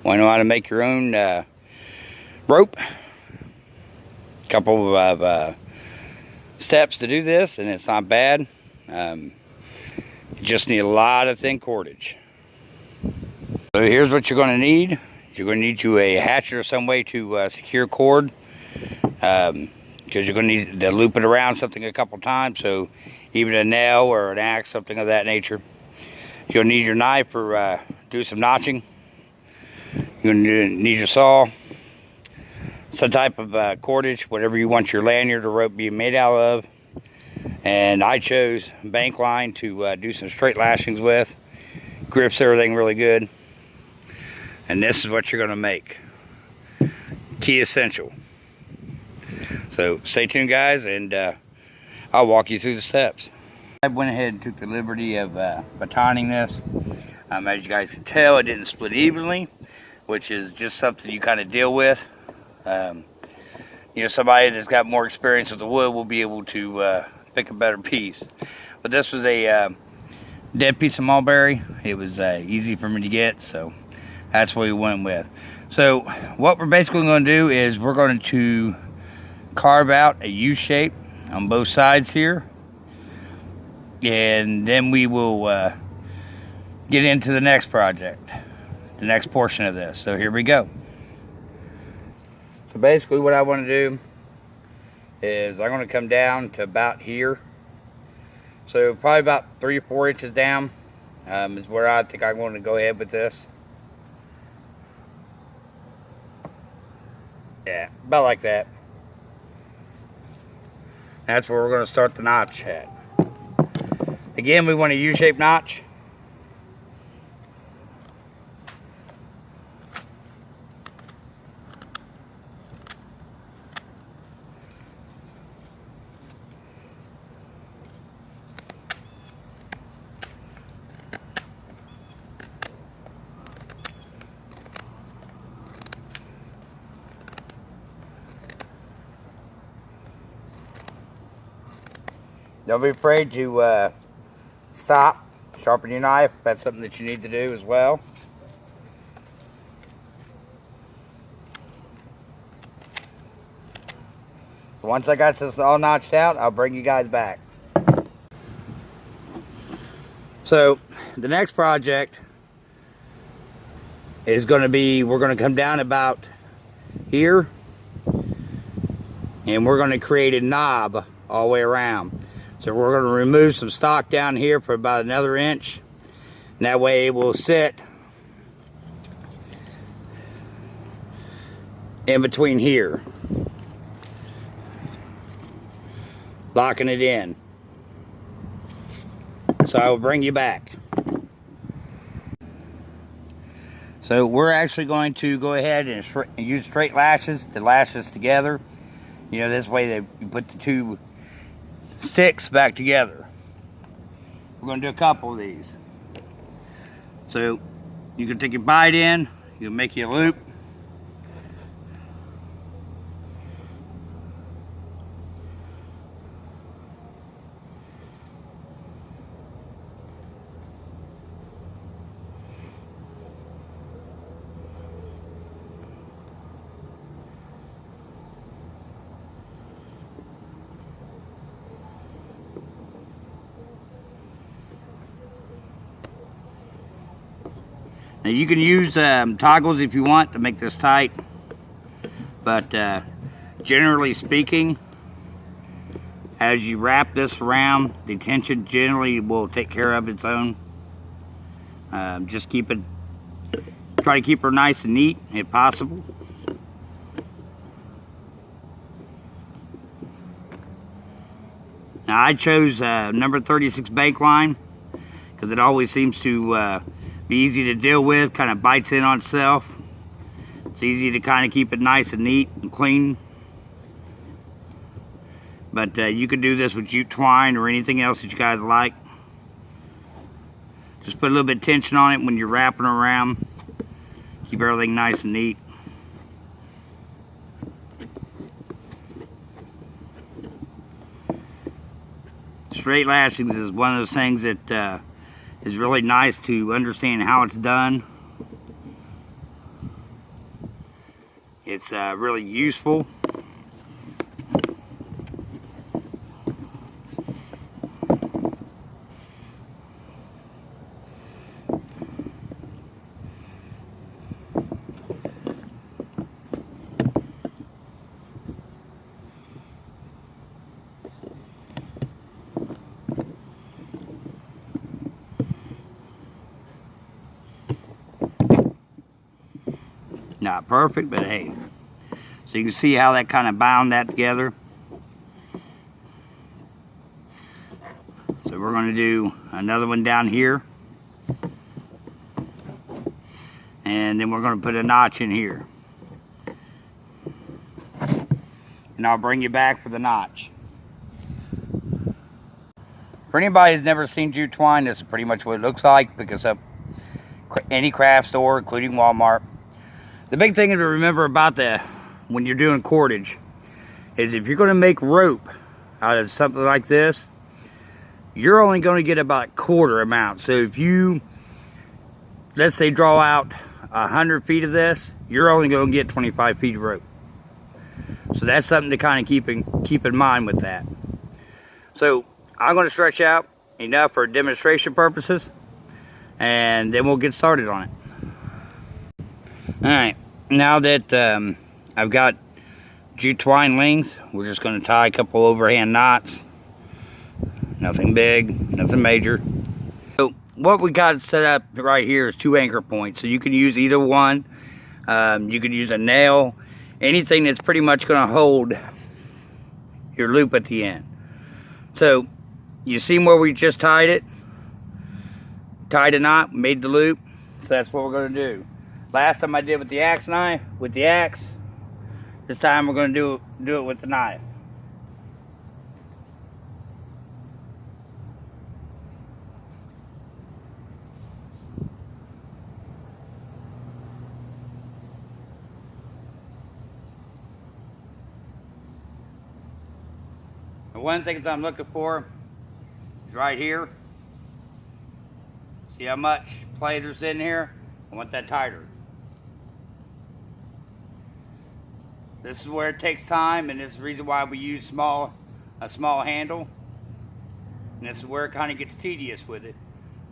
Want to know how to make your own rope? Couple of steps to do this, and it's not bad. You just need a lot of thin cordage. So here's what you're going to need. You're going to need a hatchet or some way to secure cord, because you're going to need to loop it around something a couple times. So even a nail or an axe, something of that nature. You'll need your knife for do some notching. You're going to need your saw, some type of cordage, whatever you want your lanyard or rope being made out of. And I chose bank line to do some straight lashings with. Grips everything really good. And this is what you're going to make. Key essential. So stay tuned, guys, and I'll walk you through the steps. I went ahead and took the liberty of batoning this. As you guys can tell, it didn't split evenly, which is just something you kind of deal with. You know, somebody that's got more experience with the wood will be able to pick a better piece. But this was a dead piece of mulberry. It was easy for me to get, so that's what we went with. So what we're basically going to do is we're going to carve out a U shape on both sides here, and then we will get into the next project, the next portion of this. So here we go. So basically what I want to do is I'm going to come down to about here. So probably about 3 or 4 inches down is where I think I'm going to go ahead with this. Yeah, about like that. That's where we're going to start the notch at. Again, we want a U-shaped notch. Don't be afraid to stop, sharpen your knife. That's something that you need to do as well. Once I got this all notched out, I'll bring you guys back. So the next project is going to be, we're going to come down about here, and we're going to create a knob all the way around. So we're going to remove some stock down here for about another inch. And that way it will sit in between here, locking it in. So I will bring you back. So we're actually going to go ahead and use straight lashes to lash this together. You know, this way you put the two sticks back together. We're going to do a couple of these. So you can take your bite in, you can make you a loop. Now you can use toggles if you want to make this tight, but generally speaking, as you wrap this around, the tension generally will take care of its own. Just try to keep her nice and neat if possible. Now I chose number 36 bank line because it always seems to be easy to deal with, kind of bites in on itself. It's easy to kind of keep it nice and neat and clean. But you can do this with jute twine or anything else that you guys like. Just put a little bit of tension on it when you're wrapping around. Keep everything nice and neat. Straight lashings is one of those things that is really nice to understand how it's done. It's really useful. Not perfect, but hey. So you can see how that kind of bound that together. So we're going to do another one down here. And then we're going to put a notch in here. And I'll bring you back for the notch. For anybody who's never seen jute twine, this is pretty much what it looks like. Because of any craft store, including Walmart. The big thing to remember about when you're doing cordage is if you're going to make rope out of something like this, you're only going to get about a quarter amount. So if you, let's say, draw out 100 feet of this, you're only going to get 25 feet of rope. So that's something to kind of keep in mind with that. So I'm going to stretch out enough for demonstration purposes, and then we'll get started on it. Alright, now that I've got jute twine length, we're just going to tie a couple overhand knots. Nothing big, nothing major. So what we got set up right here is 2 anchor points. So you can use either one. You can use a nail, anything that's pretty much going to hold your loop at the end. So you see where we just tied it? Tied a knot, made the loop. So that's what we're going to do. Last time I did with the axe knife, this time we're going to do it with the knife. The one thing that I'm looking for is right here. See how much play there's in here? I want that tighter. This is where it takes time, and this is the reason why we use a small handle. And this is where it kind of gets tedious with it,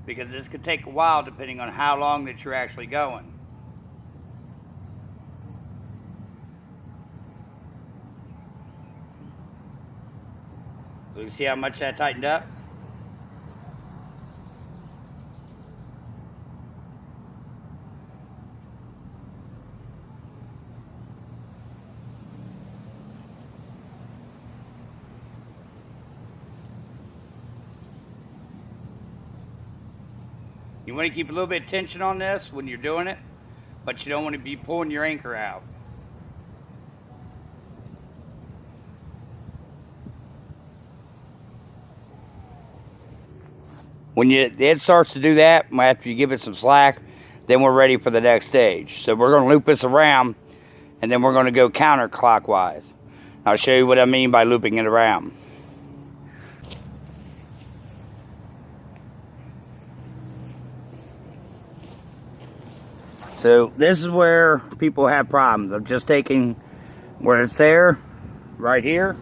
because this could take a while depending on how long that you're actually going. So you see how much that tightened up? You want to keep a little bit of tension on this when you're doing it, but you don't want to be pulling your anchor out. When it starts to do that, after you give it some slack, then we're ready for the next stage. So we're going to loop this around, and then we're going to go counterclockwise. I'll show you what I mean by looping it around. So this is where people have problems. I'm just taking where it's there, right here.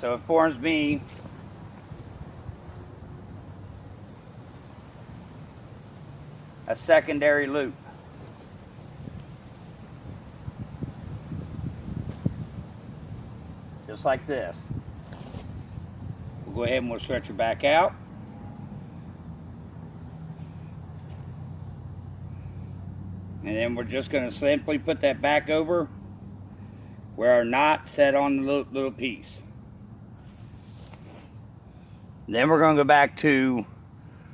So it forms me a secondary loop. Just like this. We'll go ahead and we'll stretch it back out. And then we're just going to simply put that back over where our knot set on the little piece. Then we're going to go back to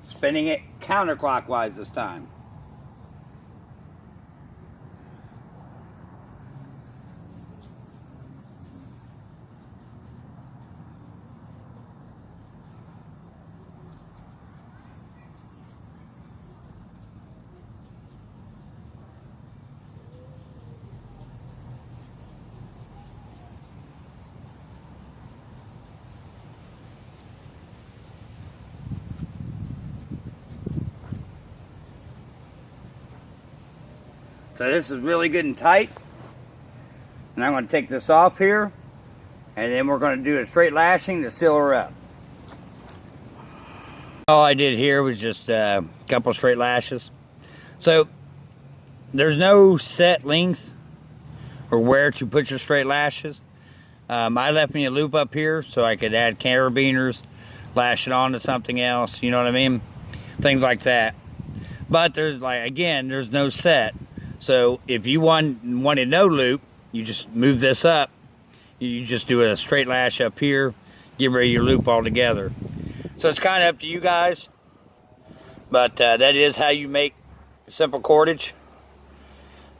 spinning it counterclockwise this time. So this is really good and tight. And I'm going to take this off here, and then we're going to do a straight lashing to seal her up. All I did here was just a couple straight lashes. So there's no set length or where to put your straight lashes. I left me a loop up here so I could add carabiners, lash it on to something else, you know what I mean? Things like that. But there's, like, again, there's no set. So if you wanted no loop, you just move this up. You just do a straight lash up here, get rid of your loop altogether. So it's kind of up to you guys. But that is how you make simple cordage.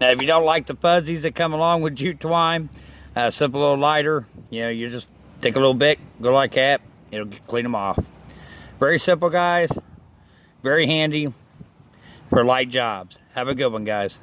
Now if you don't like the fuzzies that come along with jute twine, simple little lighter, you know, you just take a little bit, go like that, it'll clean them off. Very simple, guys. Very handy for light jobs. Have a good one, guys.